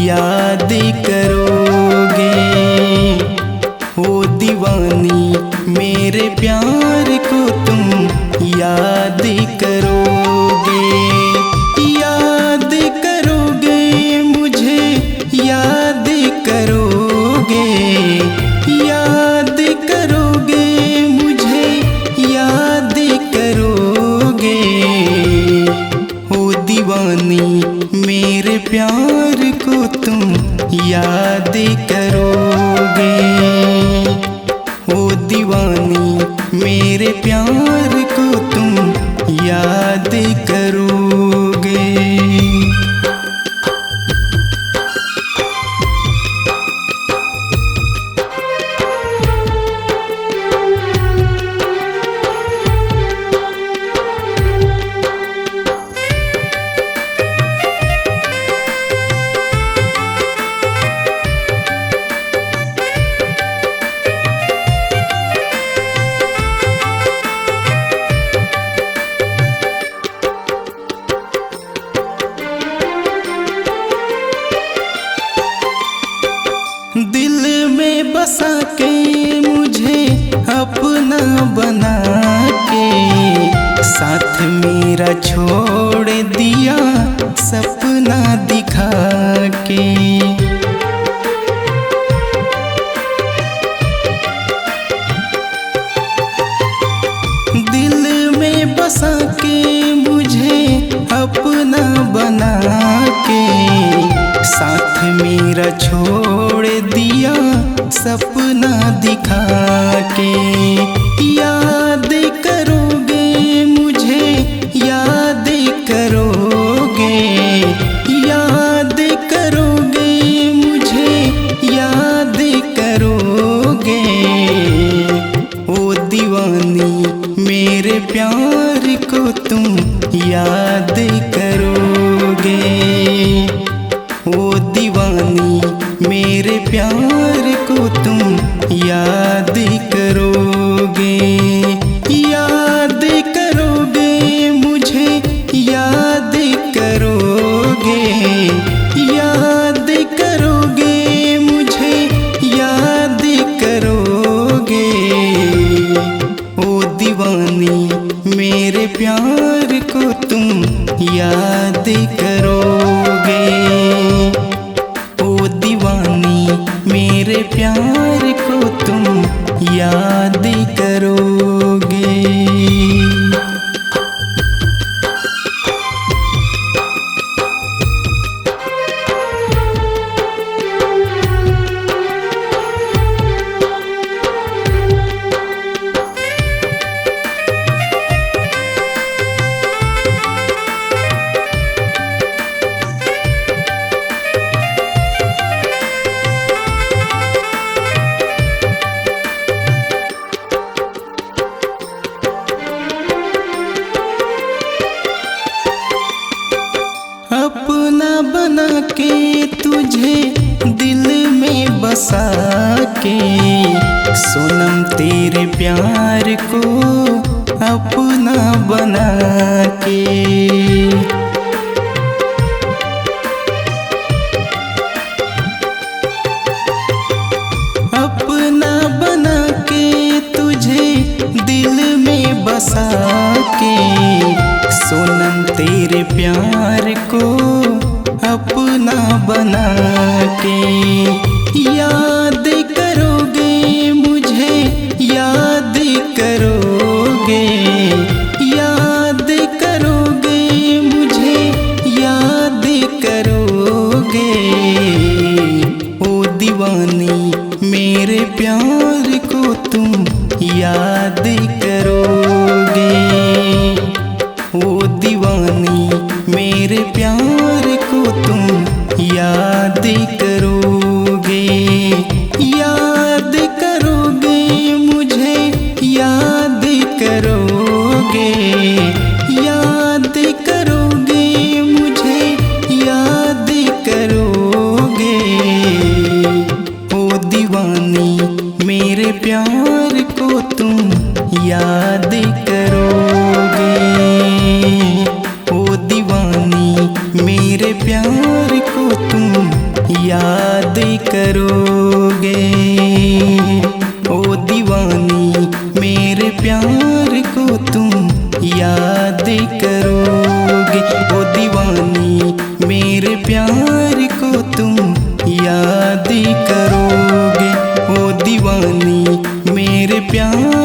याद करोगे। ओ दीवानी मेरे प्यार को तुम याद करोगे। याद करोगे मुझे याद करोगे। याद करोगे मुझे याद करोगे। ओ दीवानी मेरे प्यार को तुम याद करोगे। ओ दीवानी मेरे प्यार को तुम याद करोगे। दिल में बसा के मुझे अपना बना के साथ मेरा छोड़ दिया सपना दिखा के। दिल में बसा के मुझे अपना बना के साथ मेरा छोड़ दिया सपना दिखा के। याद करोगे मुझे याद करोगे। याद करोगे मुझे याद करोगे। ओ दीवानी मेरे प्यार को तुम याद करोगे। ओ दीवानी मेरे प्यार को तुम याद करोगे। याद करोगे मुझे याद करोगे। याद करोगे मुझे याद करोगे। ओ दीवानी मेरे प्यार को तुम याद करोगे। ओ दीवानी मेरे प्यार को तुम याद करोगे। अपना बना के तुझे दिल में बसा के सोनम तेरे प्यार को अपना बना के। अपना बना के तुझे दिल में बसा के सोनम तेरे प्यार को अपना बना के। याद करोगे मुझे याद करोगे। याद करोगे मुझे याद करोगे। ओ दीवानी मेरे प्यार को तुम याद करोगे। ओ दीवानी मेरे प्यार को तुम याद करोगे। याद करोगे मुझे याद करोगे। याद करोगे मुझे याद करोगे। ओ दीवानी मेरे प्यार को तुम याद करोगे। ओ दीवानी मेरे प्यार को तुम करोगे। ओ दीवानी मेरे प्यार को तुम याद करोगे। ओ दीवानी मेरे प्यार को तुम याद करोगे। ओ दीवानी मेरे प्यार